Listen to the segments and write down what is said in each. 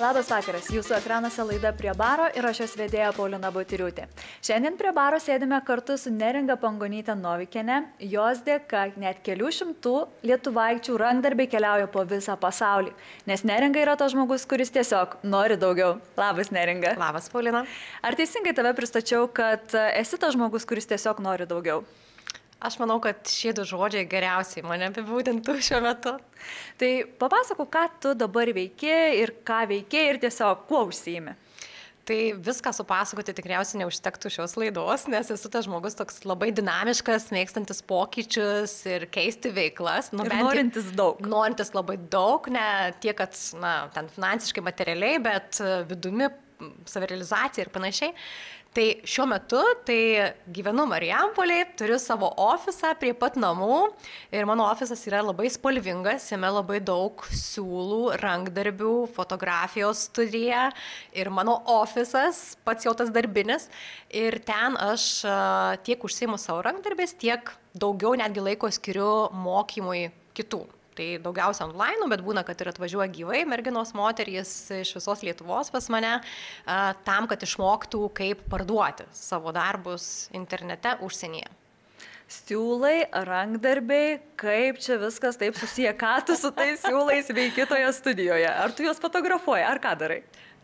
Labas vakaras, jūsų ekranuose laida Prie baro ir aš jos vedėja Paulina Bautiriūtė. Šiandien prie baro sėdime kartu su Neringa Pangonyte Novikiene. Jos dėka net kelių šimtų lietuvaičių rankdarbiai keliauja po visą pasaulį. Nes Neringa yra tas žmogus, kuris tiesiog nori daugiau. Labas, Neringa. Labas, Paulina. Ar teisingai tave pristačiau, kad esi tas žmogus, kuris tiesiog nori daugiau? Aš manau, kad šie du žodžiai geriausiai mane apibūdintų šiuo metu. Tai papasakok, ką tu dabar veiki ir ką veiki ir tiesiog kuo užsiimi. Tai viską supasakoti tikriausiai neužtektų šios laidos, nes esu tas žmogus toks labai dinamiškas, mėgstantis pokyčius ir keisti veiklas. Ir norintis daug. Norintis labai daug, ne tiek, kad ten finansiškai, materialiai, bet vidumi, savirealizacija ir panašiai. Tai šiuo metu gyvenu Marijampolėje, turiu savo ofisą prie pat namų ir mano ofisas yra labai spalvingas, jame labai daug siūlų, rankdarbių, fotografijos studija ir mano ofisas, pats jau tas darbinis. Ir ten aš tiek užsiimu savo rankdarbės, tiek daugiau netgi laiko skiriu mokymui kitų. Tai daugiausia online, bet būna, kad ir atvažiuoja gyvai merginos moterys iš visos Lietuvos pas mane, tam, kad išmoktų, kaip parduoti savo darbus internete užsienyje. Siūlai, rankdarbiai, kaip čia viskas taip susiję, ką tu su tais siūlais veiki toje studijoje? Ar tu juos fotografuoji, ar ką darai?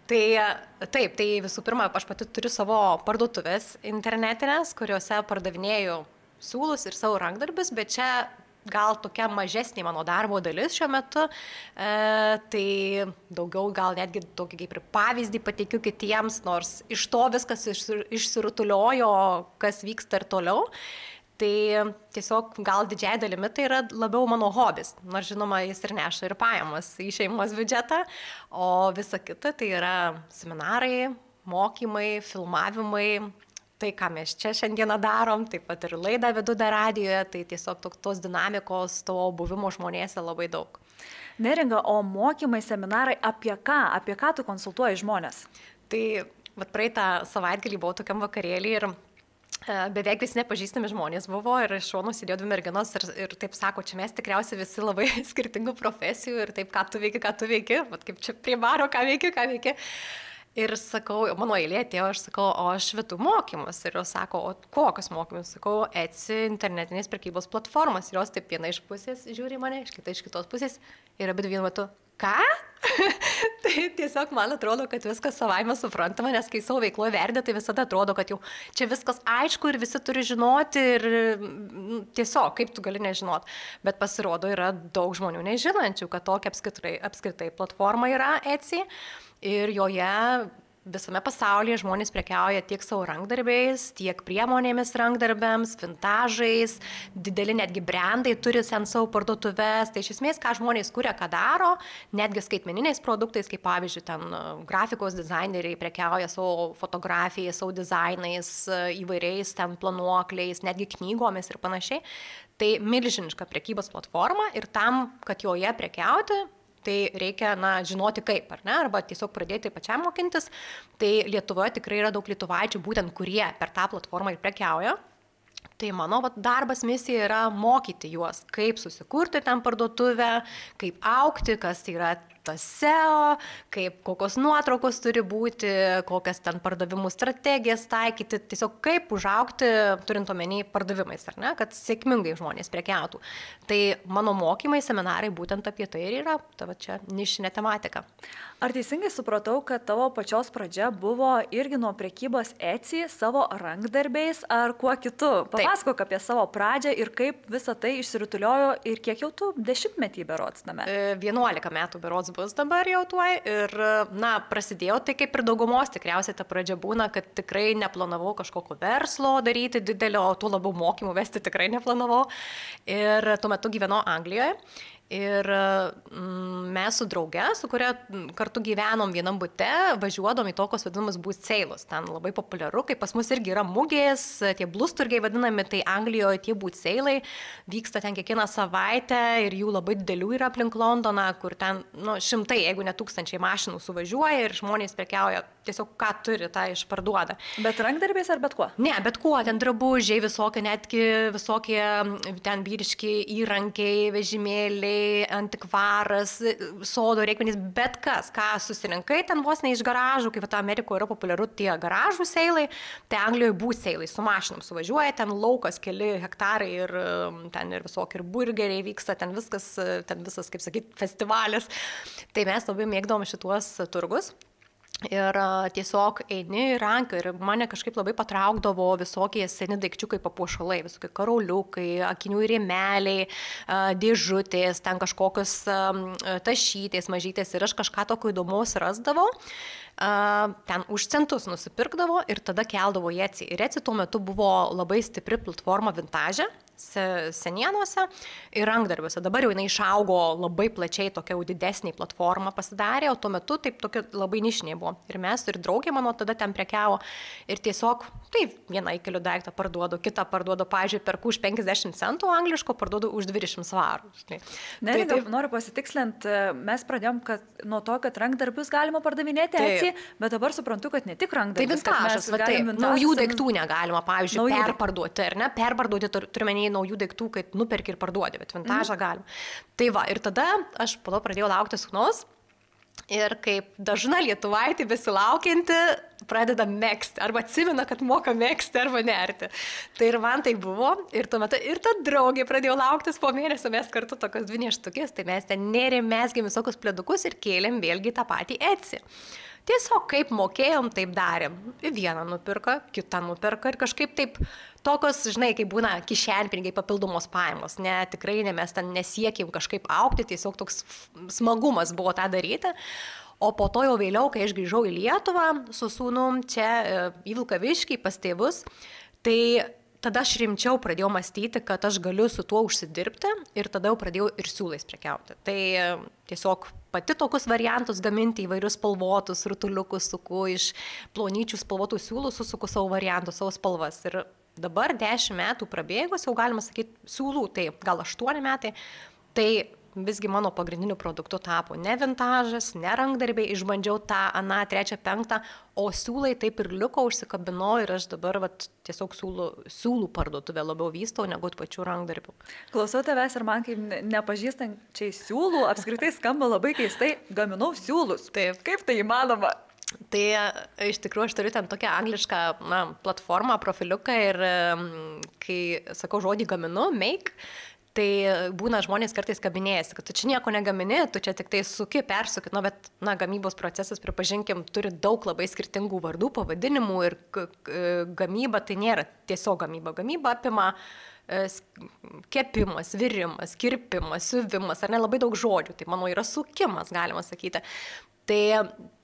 Taip, tai visų pirma, aš pati turiu savo parduotuvės internetinės, kuriuose pardavinėju siūlus ir savo rankdarbius, bet čia gal tokia mažesnė mano darbo dalis šiuo metu, tai daugiau gal netgi tokį kaip ir pavyzdį pateikiu kitiems, nors iš to viskas išsirutuliojo, kas vyksta ir toliau. Tai tiesiog gal didžiai dalimi tai yra labiau mano hobis, nors žinoma jis ir neša ir pajamas į šeimos biudžetą, o visa kita tai yra seminarai, mokymai, filmavimai. Tai, ką mes čia šiandieną darom, taip pat ir laidą vedu radijoje, tai tiesiog tos dinamikos, to buvimo žmonėse labai daug. Neringa, o mokymai, seminarai apie ką tu konsultuoji žmonės? Tai praeitą savaitgalį buvau tokiam vakarėlį ir beveik visi nepažįstami žmonės buvo ir iš šonų sėdėjo dvi merginos ir taip sako, čia mes tikriausiai visi labai skirtingų profesijų ir taip, ką tu veiki, kaip čia prie baro, ką veiki. Ir sakau, mano eilė atėjo, aš sakau, o aš vedu mokymus. Ir jos sako, o kokius mokymus? Sakau, Etsy internetinės prekybos platformas. Ir jos taip viena iš pusės žiūri mane, iš kitos pusės. Ir abi vienu metu, ką? Tai tiesiog man atrodo, kad viskas savaime suprantama, nes kai savo veikloje verdė, tai visada atrodo, kad jau čia viskas aišku ir visi turi žinoti ir tiesiog, kaip tu gali nežinot. Bet pasirodo, yra daug žmonių nežinančių, kad tokia apskritai platforma yra Etsy. Ir joje visame pasaulyje žmonės prekiauja tiek savo rankdarbiais, tiek priemonėmis rankdarbiams, vintažais, dideli netgi brandai turi ant savo parduotuvės. Tai iš esmės, ką žmonės kuria, ką daro, netgi skaitmeniniais produktais, kaip pavyzdžiui, ten grafikos dizaineriai prekiauja savo fotografijais, savo dizainais, įvairiais ten planuokliais, netgi knygomis ir panašiai. Tai milžiniška prekybos platforma ir tam, kad joje prekiauti, tai reikia, žinoti kaip, ar ne, arba tiesiog pradėti pačiam mokintis. Tai Lietuvoje tikrai yra daug lietuvaičių, būtent kurie per tą platformą ir prekiauja. Tai mano darbas, misija yra mokyti juos, kaip susikurti ten parduotuvę, kaip augti, kas tai yra tas SEO, kokios nuotraukos turi būti, kokias ten pardavimų strategijas taikyti, tiesiog kaip užaugti, turint omeny pardavimais, ar ne, kad sėkmingai žmonės prekiautų. Tai mano mokymai, seminarai būtent apie tai ir yra, tavo čia nišinė tematika. Ar teisingai supratau, kad tavo pačios pradžia buvo irgi nuo prekybos Etsy savo rankdarbiais ar kuo kitu? Papasakok apie savo pradžią ir kaip visa tai išsirutuliojo ir kiek jau tu dešimtmetį berods tame? 11 metų berods bus dabar jau tuoj ir, prasidėjo tai kaip ir daugumos tikriausiai ta pradžia būna, kad tikrai neplanavau kažkokio verslo daryti didelio, o tuo labiau mokymų vesti tikrai neplanavau ir tuo metu gyvenau Anglijoje. Ir mes su drauge, su kuria kartu gyvenom vienam bute, važiuodom į tokios vadinamus boot sales. Ten labai populiaru, kaip pas mus irgi yra mugės, tie blusturgiai vadinami, tai Anglijoje tie boot sale'ai vyksta ten kiekvieną savaitę ir jų labai didelių yra aplink Londoną, kur ten šimtai, jeigu ne tūkstančiai mašinų suvažiuoja ir žmonės prekiauja tiesiog ką turi, tą išparduoda. Bet rankdarbiais ar bet kuo? Ne, bet kuo, ten drabužiai visokie, netgi visokie ten vyriški įrankiai, vežimėliai, baldai, antikvaras, sodo reikmenys, bet kas, ką susirinkai ten vos ne iš garažų, kaip Amerikoje yra populiaru tie garažų seilai, tai Anglijoje būs seilai, su mašinom suvažiuoja, ten laukas keli hektarai ir ten ir visokie ir burgeriai vyksta, ten viskas, ten visas, kaip sakyt, festivalis. Tai mes labai mėgdavom šituos turgus. Ir tiesiog eini ir rankai ir mane kažkaip labai patraukdavo visokie seni daikčiukai papuošalai, visokie karauliukai, akinių rėmeliai, dėžutės, ten kažkokios tašytės, mažytės ir aš kažką tokio įdomaus rasdavau. Ten už centus nusipirkdavo ir tada keldavo į Etsy. Ir Etsy tuo metu buvo labai stipri platforma vintaže, senienuose ir rankdarbiuose. Dabar jau jinai išaugo labai plačiai, tokia jau didesnė platforma pasidarė, o tuo metu taip tokia labai nišinė buvo. Ir mes ir draugė mano tada ten prekiavo ir tiesiog, taip, vieną įkeliu daiktą parduodu, kitą parduodu, pavyzdžiui, perku už 50 centų angliško, parduodu už 20 svarų. Neringa, noriu pasitikslinti, mes pradėjom nuo to, kad rankdarbius galima pardavinėti Etsy, bet dabar suprantu, kad ne tik rankdarbius. Tai vintažas, naujų daiktų negalima, pavyzdžiui, perparduoti, ar ne? Perparduoti turime naujų daiktų, kai nuperki ir parduodi, bet vintažą galim. Tai va, ir tada aš po to pradėjau laukti sūnaus ir kaip dažna lietuvaitė besilaukianti pradeda megzti, arba atsimena, kad moka megzti, arba nerti. Tai ir man tai buvo, ir tuo metu ir ta draugė pradėjo lauktis po mėnesio, mes kartu tokios 2 nėštukės, tai mes ten nerėm, mesgėm visokius pledukus ir kėlėm vėlgi tą patį Etsy. Tiesiog kaip mokėjom, taip darėm. Vieną nupirka, kitą nupirka ir kažkaip taip tokios, žinai, kaip būna kišenpinigiai papildomos pajamos. Ne, tikrai ne, mes ten nesiekim kažkaip augti, tiesiog toks smagumas buvo tą daryti. O po to jau vėliau, kai aš grįžau į Lietuvą su sūnum čia į Vilkaviškį pas tėvus, tai tada aš rimčiau pradėjau mąstyti, kad aš galiu su tuo užsidirbti ir tada jau pradėjau ir siūlais prekiauti. Tai tiesiog pati tokius variantus gaminti, įvairius spalvotus, rutuliukus suku iš plonyčių spalvotų siūlų, susuku savo variantus, savo spalvas. Ir dabar 10 metų prabėgus, jau galima sakyti, siūlų, tai gal 8 metai, tai visgi mano pagrindiniu produktu tapo ne vintažas, ne rankdarbiai, išbandžiau tą, aną, 3, 5, o siūlai taip ir liko, užsikabino ir aš dabar tiesiog siūlų parduotuvę labiau vystau negu pačių rankdarbių. Klausau tavęs ir man kaip nepažįstančiai siūlų, apskritai skamba labai keistai, gaminau siūlus. Taip, kaip tai įmanoma? Tai iš tikrųjų aš turiu ten tokią anglišką platformą, profiliuką ir kai sakau žodį gaminu, make, tai būna žmonės kartais kabinėjasi, kad tu čia nieko negamini, tu čia tik tai suki, persuki, bet gamybos procesas, pripažinkim, turi daug labai skirtingų vardų, pavadinimų ir gamyba tai nėra tiesiog gamyba. Gamyba apima kepimas, virimas, kirpimas, siuvimas, ar ne, labai daug žodžių, tai mano yra sukimas, galima sakyti. Tai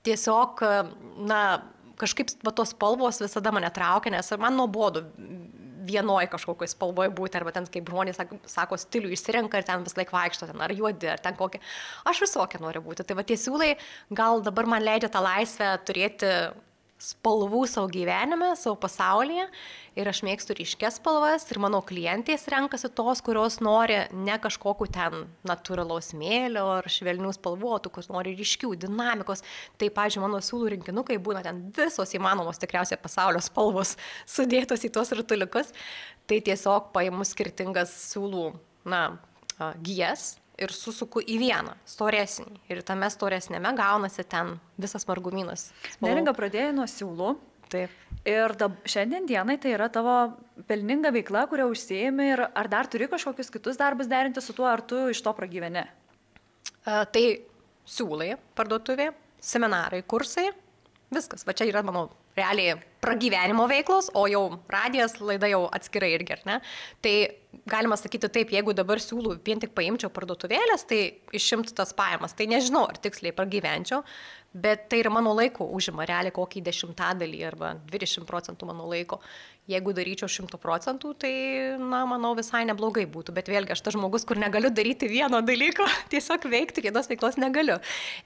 tiesiog, kažkaip tos spalvos visada mane traukia, nes man nuobodu vienoj kažkokioj spalvoje būti, arba ten, kaip žmonės sako, stilių išsirenka ir ten vis laik vaikšto, ten, ar juodi, ar ten kokie. Aš visokia noriu būti. Tai tie siūlai gal dabar man leidžia tą laisvę turėti spalvų savo gyvenime, savo pasaulyje ir aš mėgstu ryškias spalvas ir mano klientės renkasi tos, kurios nori ne kažkokiu ten natūralaus mėlio ar švelnių spalvų, o tų, kurios nori ryškių, dinamikos. Tai, pavyzdžiui, mano siūlų rinkinukai būna ten visos įmanomos tikriausiai pasaulio spalvos sudėtos į tuos rutuliukus. Tai tiesiog paimu skirtingas siūlų, gijas ir susuku į vieną, storesnį. Ir tame storesnėme gaunasi ten visas margumynas. Neringa pradėjo nuo siūlų. Taip. Ir šiandien dienai tai yra tavo pelninga veikla, kurią užsiėmi ir ar dar turi kažkokius kitus darbus derinti su tuo, ar tu iš to pragyveni? Tai siūlai parduotuvė, seminarai, kursai, viskas. Va čia yra mano realiai pragyvenimo veiklos, o jau radijas laida jau atskirai irgi, ar ne? Tai galima sakyti taip, jeigu dabar siūlų vien tik paimčiau parduotuvėlės, tai išimtų tas pajamas. Tai nežinau, ar tiksliai pragyvenčiau, bet tai ir mano laiko užima realiai kokį 10% arba 20% mano laiko. Jeigu daryčiau 100%, tai, manau, visai neblogai būtų. Bet vėlgi, aš tas žmogus, kur negaliu daryti vieno dalyko, tiesiog veikti, kitos veiklos negaliu.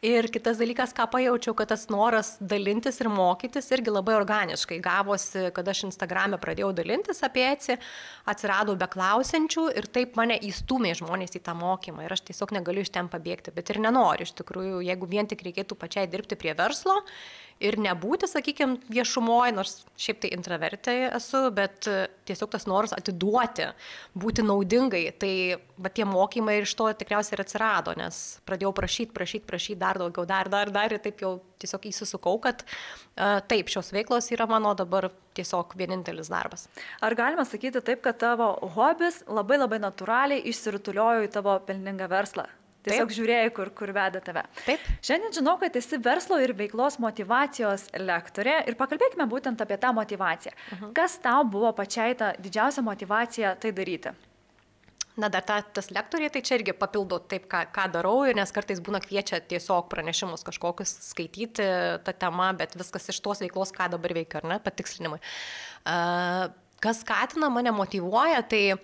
Ir kitas dalykas, ką pajaučiau, kad tas noras dalintis ir mokytis irgi labai organiškai gavosi, kad aš Instagram'e pradėjau dalintis apie Etsy, atsirado beklausimo klausiančių ir taip mane įstumė žmonės į tą mokymą ir aš tiesiog negaliu iš ten pabėgti, bet ir nenoriu iš tikrųjų, jeigu vien tik reikėtų pačiai dirbti prie verslo ir nebūti, sakykime, viešumoje, nors šiaip tai intravertė esu, bet tiesiog tas noras atiduoti, būti naudingai, tai va, tie mokymai iš to tikriausiai ir atsirado, nes pradėjau prašyti dar daugiau, dar ir taip jau tiesiog įsisukau, kad taip, šios veiklos yra mano dabar tiesiog vienintelis darbas. Ar galima sakyti taip, kad tavo hobis labai natūraliai išsirutuliojo į tavo pelningą verslą? Tiesiog žiūrėjai, kur veda tave. Taip. Šiandien žinau, kad esi verslo ir veiklos motyvacijos lektorė ir pakalbėkime būtent apie tą motyvaciją. Kas tau buvo pačiai ta didžiausia motyvacija tai daryti? Na, dar tas lektoriai, tai čia irgi papildo taip, ką darau, nes kartais būna kviečia tiesiog pranešimus kažkokius skaityti tą temą, bet viskas iš tos veiklos, ką dabar veikia, ar ne, patikslinimui. Kas skatina mane motyvuoja, tai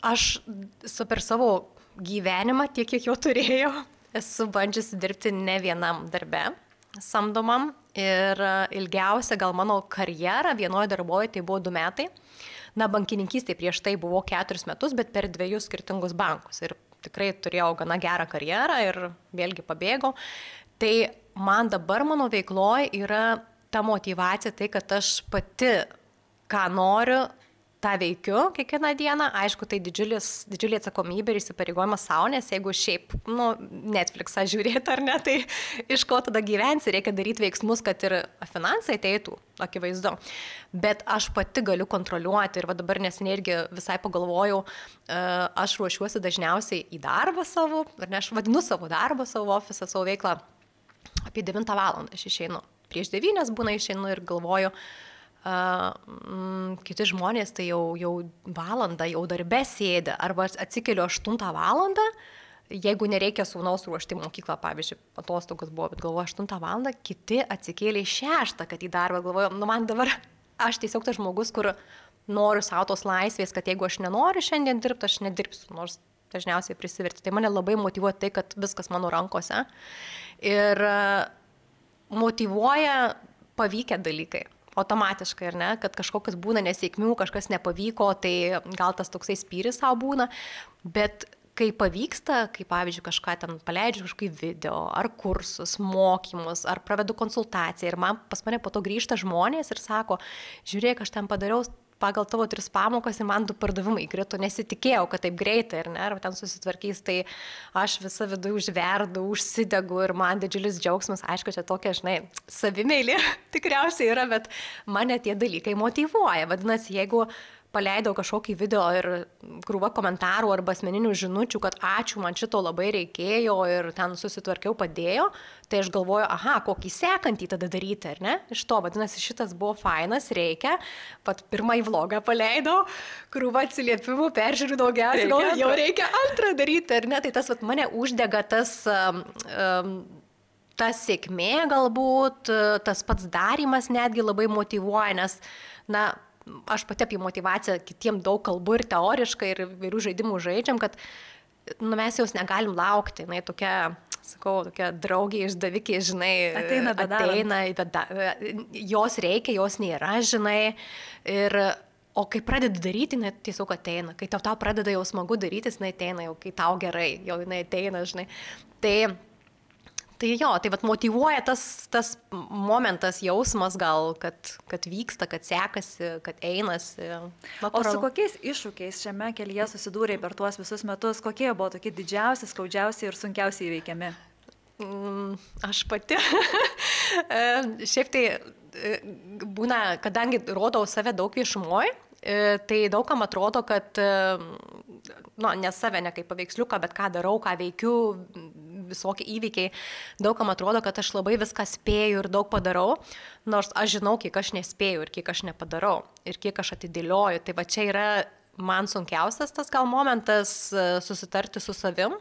aš per savo gyvenimą, tiek kiek jau turėjau, esu bandžiusi dirbti ne vienam darbe samdomam ir ilgiausia gal mano karjera vienoje darboje tai buvo 2 metai. Na, bankininkystė prieš tai buvo 4 metus, bet per 2 skirtingus bankus ir tikrai turėjau gana gerą karjerą ir vėlgi pabėgau. Tai man dabar mano veikloje yra ta motyvacija, tai kad aš pati, ką noriu, tą veikiu kiekvieną dieną, aišku, tai didžiulė atsakomybė ir įsipareigojimas savo, nes jeigu šiaip, Netflixą žiūrėti ar ne, tai iš ko tada gyvensi, reikia daryti veiksmus, kad ir finansai ateitų, akivaizdu. Bet aš pati galiu kontroliuoti ir va dabar neseniai irgi visai pagalvojau, aš ruošiuosi dažniausiai į darbą savo, ar ne, aš vadinu savo darbą, savo ofisą, savo veiklą apie 9 valandą aš išeinu. Prieš 9 būna išeinu ir galvoju, kiti žmonės tai jau valandą, jau darbe sėdi, arba atsikeliu 8 valandą, jeigu nereikia sūnaus ruošti mokyklą, pavyzdžiui, atostogos buvo, bet galvoju 8 valandą, kiti atsikėlė 6, kad į darbą, galvoju, man dabar, aš tiesiog tas žmogus, kur noriu savo tos laisvės, kad jeigu aš nenoriu šiandien dirbti, aš nedirbsiu, nors dažniausiai prisiverti. Tai mane labai motyvuoja tai, kad viskas mano rankose ir motyvuoja pavykę dalykai. Automatiškai, ar ne, kad kažkokios būna nesėkmių, kažkas nepavyko, tai gal tas toksai spyris savo būna, bet kai pavyksta, kai pavyzdžiui kažką ten paleidžiu kažkokį video, ar kursus, mokymus, ar pravedu konsultaciją ir pas mane po to grįžta žmonės ir sako, žiūrėk, aš ten padariau pagal tavo 3 pamokas ir man 2 pardavimai įkrito, nesitikėjau, kad taip greitai, ar ne, ar ten susitvarkys, tai aš visą vidų užverdu, užsidegu ir man didžiulis džiaugsmas, aišku, čia tokia, savimeilė tikriausiai yra, bet mane tie dalykai motyvuoja, vadinasi, jeigu paleidau kažkokį video ir krūva komentarų arba asmeninių žinučių, kad ačiū, man šito labai reikėjo ir ten susitvarkiau, padėjo, tai aš galvoju, aha, kokį sekantį tada daryti, ar ne? Iš to, vadinasi, šitas buvo fainas, reikia, pat pirmąjį vlogą paleidau, krūva atsiliepimų, peržiūriu daugiausiai, jau reikia antrą daryti, ar ne? Tai tas mane uždega ta sėkmė galbūt, tas pats darymas netgi labai motyvuoja, nes, aš pati apie motyvaciją kitiem daug kalbu ir teoriškai, ir vairių žaidimų žaidžiam, kad mes jos negalim laukti. Tokia, sakau, tokia draugė išdavikė, ateina, jos reikia, jos nėra, o kai pradedi daryti, jinai tiesiog ateina. Kai tau pradeda jau smagu daryti, jinai ateina, jau kai tau gerai, jau jinai ateina, Tai motyvuoja tas momentas, jausmas gal, kad vyksta, kad sekasi, kad einasi. O su kokiais iššūkiais šiame kelyje susidūrei per tuos visus metus, kokie buvo tokie didžiausi, skaudžiausi ir sunkiausiai įveikiami? Aš pati. Šiaip tai būna, kadangi rodau save daug viešumoje, tai daugam atrodo, kad, ne save, ne kaip paveiksliuką, bet ką darau, ką veikiu, visokie įvykiai, daugam atrodo, kad aš labai viską spėju ir daug padarau, nors aš žinau, kiek aš nespėju ir kiek aš nepadarau ir kiek aš atidėlioju. Tai va čia yra man sunkiausias tas gal momentas susitarti su savim,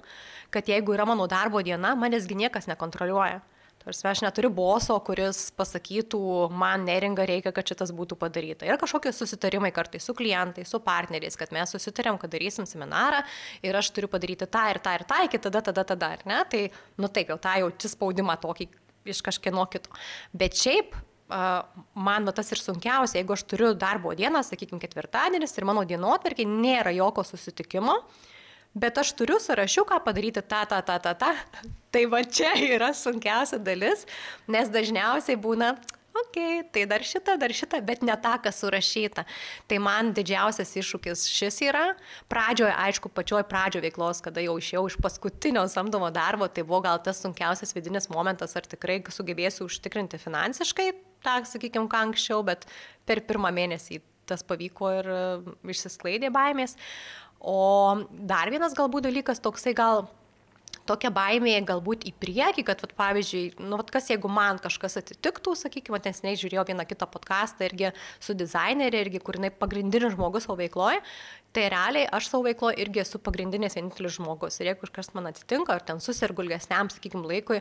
kad jeigu yra mano darbo diena, manęsgi niekas nekontroliuoja. Aš neturiu boso, kuris pasakytų, man neringa reikia, kad šitas būtų padaryta. Ir kažkokie susitarimai kartais su klientais, su partneriais, kad mes susitarėm, kad darysim seminarą ir aš turiu padaryti tą ir tą ir tą, iki tada, ar ne? Tai, taip, jau tą jauti spaudimą tokį iš kažkieno kito. Bet šiaip man va tas ir sunkiausia, jeigu aš turiu darbo dieną, sakykime, ketvirtadienis ir mano dienotvarkė nėra jokio susitikimo, bet aš turiu sąrašiuką padaryti tą. Tai va čia yra sunkiausia dalis, nes dažniausiai būna, tai dar šitą, bet ne tą, kas surašyta. Tai man didžiausias iššūkis šis yra. Pradžioje, aišku, pačioj pradžioje veiklos, kada jau išėjau iš paskutinio samdomo darbo, tai buvo gal tas sunkiausias vidinis momentas, ar tikrai sugebėsiu užtikrinti finansiškai, tą, sakykime, ką anksčiau, bet per pirmą mėnesį tas pavyko ir išsisklaidė baimės. O dar vienas galbūt dalykas toksai gal tokia baimė galbūt į priekį, kad, vat, pavyzdžiui, kas jeigu man kažkas atitiktų, sakykime, neseniai žiūrėjau vieną kitą podcastą irgi su dizainerė, irgi, kur jinai pagrindinis žmogus savo veikloje, tai realiai aš savo veikloje irgi esu pagrindinis vienintelis žmogus. Ir jeigu kažkas man atsitinka, ar ten susirgu ilgesniam, sakykime, laikui,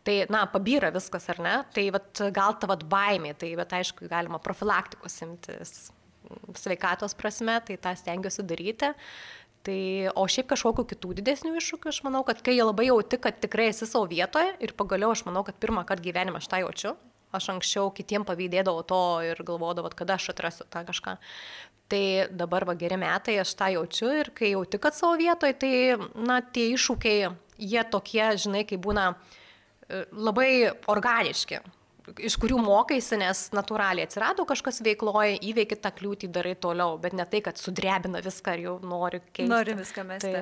tai, pabyra viskas, ar ne, tai vat, gal ta vat baimė, tai, bet aišku, galima profilaktikos imtis sveikatos prasme, tai tą stengiuosi daryti. Tai, o šiaip kažkokiu kitų didesnių iššūkių, aš manau, kad kai labai jauti, kad tikrai esi savo vietoje ir pagaliau aš manau, kad pirmą kartą gyvenime aš tą jaučiu. Aš anksčiau kitiem pavydėdavau to ir galvodavau, kada aš atrasiu tą kažką. Tai dabar geri metai, aš tą jaučiu ir kai jauti, kad savo vietoje, tai, tie iššūkiai, jie tokie, žinai, kai būna labai organiški, iš kurių mokaisi, nes natūraliai atsirado kažkas veikloje, įveiki tą kliūtį, darai toliau, bet ne tai, kad sudrebina viską ir jau nori keisti. Nori viską mesti.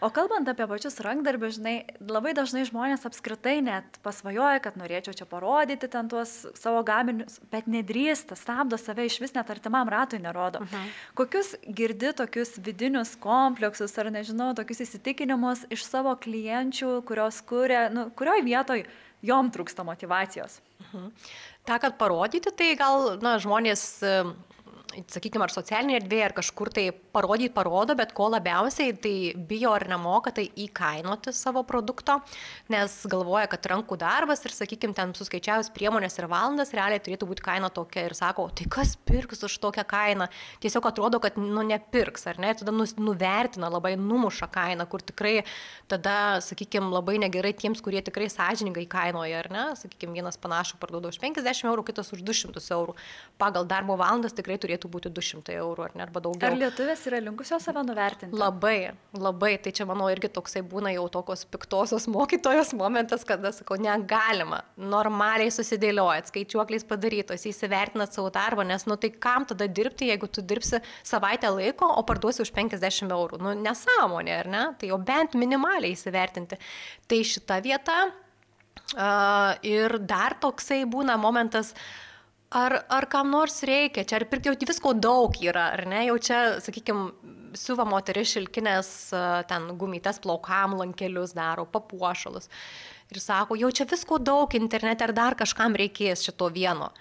O kalbant apie pačius rankdarbius, žinai, labai dažnai žmonės apskritai net pasvajoja, kad norėčiau čia parodyti ten tuos savo gaminius, bet nedrįsta, stabdo save, iš vis net artimam ratui nerodo. Kokius girdi tokius vidinius kompleksus ar nežinau, tokius įsitikinimus iš savo klienčių, kurios kuria, kurioj vietoj jom trūksta motyvacijos? Ta, kad parodyti, tai gal žmonės, sakykime, ar socialinėje erdvėje, ar kažkur tai parodo, bet ko labiausiai tai bijo ar nemoka tai įkainoti savo produkto, nes galvoja, kad rankų darbas ir, sakykime, ten suskaičiavus priemonės ir valandas, realiai turėtų būti kaina tokia ir sako, tai kas pirks už tokią kainą? Tiesiog atrodo, kad nepirks, ar ne? Tada nuvertina, labai numuša kainą, kur tikrai tada, sakykime, labai negerai tiems, kurie tikrai sąžiningai kainoja, ar ne? Sakykime, vienas panašų parduoda už 50 eurų, kitas už 200 eurų. Pagal darbo valandas tikrai turėtų būti 200 eurų, ar ne, arba daugiau. Ar lietuvės yra linkusios save nuvertinti? Labai. Tai čia, manau, irgi toksai būna jau tokios piktosios mokytojos momentas, kada, sakau, negalima. Normaliai susidėliojat, skaičiuokliais padarytos, įsivertinat savo darbą, nes, tai kam tada dirbti, jeigu tu dirbsi savaitę laiko, o parduosi už 50 eurų? Nesąmonė, ar ne? Tai jau bent minimaliai įsivertinti. Tai šita vieta ir dar toksai būna momentas, ar kam nors reikia, čia ar pirkti jau visko daug yra, ar ne, jau čia, sakykime, siuva moteris šilkinės, ten gumytes plaukam, lankelius daro, papuošalus. Ir sako, jau čia visko daug internete, ar dar kažkam reikės šito vieno.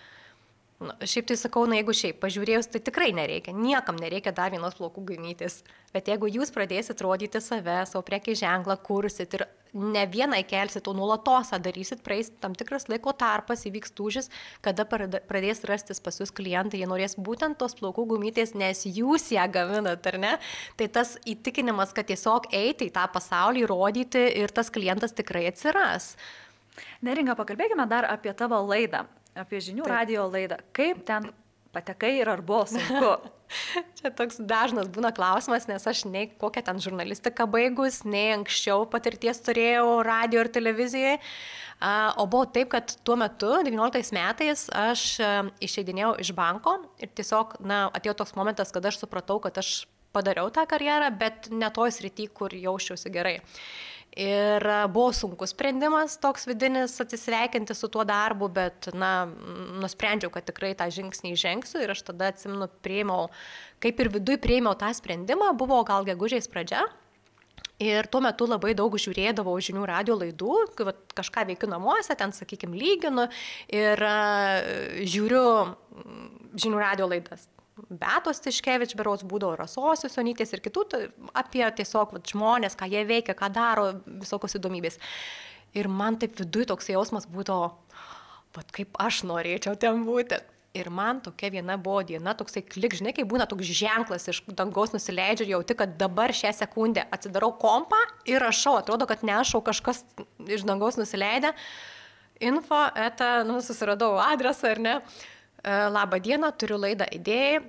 Šiaip tai sakau, jeigu šiaip pažiūrėjus, tai tikrai nereikia, niekam nereikia dar vienos plaukų gumytės. Bet jeigu jūs pradėsit rodyti save, savo prekės ženklą, kursit ir ne vieną įkelsit, o nuolatos darysit, praeis tam tikras laiko tarpas, įvyks lūžis, kada pradės rastis pas jūs klientai, jie norės būtent tos plaukų gumytės, nes jūs ją gaminat, ar ne? Tai tas įtikinimas, kad tiesiog eiti į tą pasaulį, rodyti ir tas klientas tikrai atsiras. Neringa, pakalbėkime dar apie tavo laidą, apie žinių radijo laidą. Kaip ten patekai ir ar buvo sunku? Čia toks dažnas būna klausimas, nes aš nei kokią ten žurnalistiką baigus, nei anksčiau patirties turėjau radio ir televizijoje. O buvo taip, kad tuo metu, 19 metais, aš išeidinėjau iš banko ir tiesiog atėjo toks momentas, kad aš supratau, kad aš padariau tą karjerą, bet ne toj srity, kur jausčiausi gerai. Ir buvo sunkus sprendimas toks vidinis atsisveikinti su tuo darbu, bet nusprendžiau, kad tikrai tą žingsnį žengsiu ir aš tada atsimenu, kaip ir viduj priėmiau tą sprendimą, buvo gal gegužės pradžia. Ir tuo metu labai daug žiūrėdavau žinių radio laidų, kai kažką veikiu namuose, ten, sakykime, lyginu ir žiūriu žinių radio laidas. Beatos Tiškevič, berods būdavo Rasos Josionytės ir kitų, apie tiesiog žmonės, ką jie veikia, ką daro, visokios įdomybės. Ir man taip viduj toks jausmas būdavo, kaip aš norėčiau ten būti. Ir man tokia viena buvo diena, toksai klik, žinai, kai būna toks ženklas iš dangaus nusileidžia ir jauti, kad dabar šią sekundę atsidarau kompą ir rašau, atrodo, kad nešau kažkas iš dangaus nusileidę. info, susiradau adresą, ar ne? Labą dieną, turiu laidą idėjai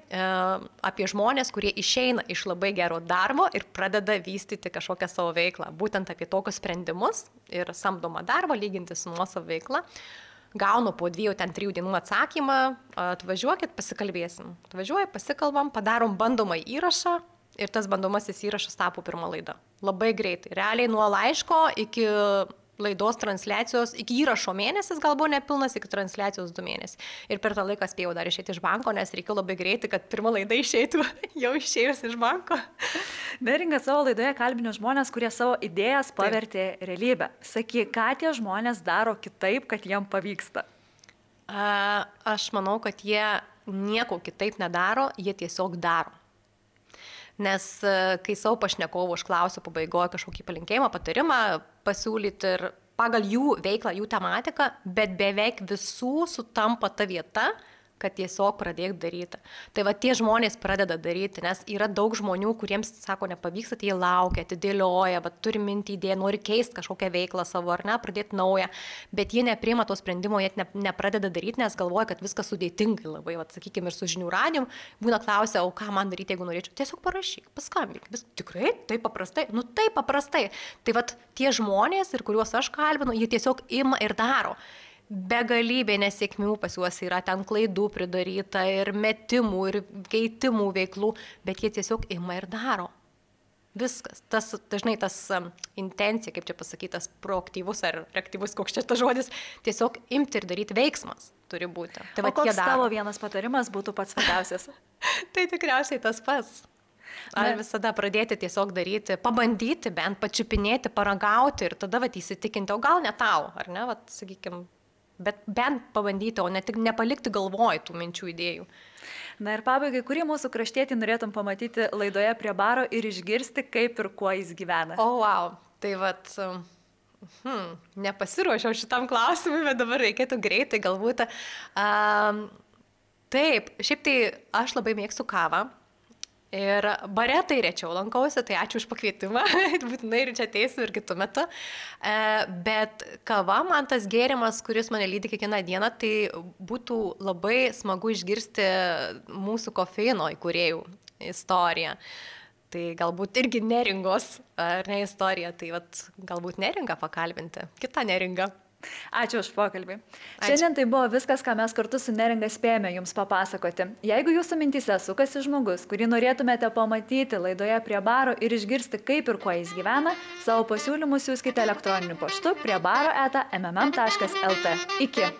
apie žmonės, kurie išeina iš labai gero darbo ir pradeda vystyti kažkokią savo veiklą. Būtent apie tokius sprendimus ir samdomą darbą lyginti su nuosavą veiklą. Gaunu po 2-3 dienų atsakymą, atvažiuokit, pasikalbėsim. Atvažiuoju, pasikalbam, padarom bandomą įrašą ir tas bandomasis įrašas tapo pirma laida. Labai greitai. Realiai nuo laiško iki laidos transliacijos, iki įrašo mėnesis, galbūt nepilnas, iki transliacijos 2 mėnesiai. Ir per tą laiką spėjau dar išėti iš banko, nes reikėjo labai greitai, kad pirma laida išeitų jau išėjus iš banko. Neringa savo laidoje kalbino žmonės, kurie savo idėjas pavertė realybę. Sakyk, ką tie žmonės daro kitaip, kad jiem pavyksta? Aš manau, kad jie nieko kitaip nedaro, jie tiesiog daro. Nes kai savo pašnekovų užklausiu pabaigoje kažkokį palinkėjimą, patarimą pasiūlyti ir pagal jų veiklą, jų tematiką, bet beveik visų sutampa ta vieta, kad tiesiog pradėk daryti. Tai va tie žmonės pradeda daryti, nes yra daug žmonių, kuriems, sako, nepavyksta, tai jie laukia, atidėlioja, bet turi mintį idėją, nori keisti kažkokią veiklą savo ar ne, pradėti naują, bet jie nepriima to sprendimo, jie nepradeda daryti, nes galvoja, kad viskas sudėtingai labai, va, sakykime, ir su žinių radijum, būna klausia, o ką man daryti, jeigu norėčiau, tiesiog parašyk, paskambink, tikrai, taip paprastai, taip paprastai. Tai va tie žmonės, ir kuriuos aš kalbinu, jie tiesiog ima ir daro. Begalybė nesėkmių pas juos yra, ten klaidų pridaryta ir metimų, ir keitimų veiklų, bet jie tiesiog ima ir daro. Viskas. Dažnai tas intencija, kaip čia pasakytas, proaktyvus ar reaktyvus, koks čia tas žodis, tiesiog imti ir daryti veiksmas turi būti. Tai o koks tavo vienas patarimas būtų pats svarbiausias? Tai tikriausiai tas pats. Ar visada pradėti tiesiog daryti, pabandyti, bent pačiupinėti, paragauti ir tada įsitikinti, o gal ne tau, ar ne, sakykime, bet bent pabandyti, o ne tik nepalikti galvoj tų minčių idėjų. Na ir pabaigai, kurį mūsų kraštietį norėtum pamatyti laidoje prie baro ir išgirsti, kaip ir kuo jis gyvena? O, wow, tai nepasiruošiau šitam klausimui, bet dabar reikėtų greitai galbūt. Taip, šiaip tai aš labai mėgstu kavą. Ir bare tai rečiau lankausi, tai ačiū už pakvietimą, būtinai ir čia ateisiu ir kitų metų. Bet kava man tas gėrimas, kuris mane lydi kiekvieną dieną, tai būtų labai smagu išgirsti mūsų kofeino įkūrėjų istoriją. Tai galbūt irgi Neringos, ar ne istorija, tai galbūt Neringą pakalbinti, kitą Neringą. Ačiū už pokalbį. Šiandien tai buvo viskas, ką mes kartu su Neringa spėjome jums papasakoti. Jeigu jūsų mintyse sukasi žmogus, kurį norėtumėte pamatyti laidoje prie baro ir išgirsti, kaip ir kuo jis gyvena, savo pasiūlymus siųskite elektroniniu paštu prie baro@mmm.lt. Iki.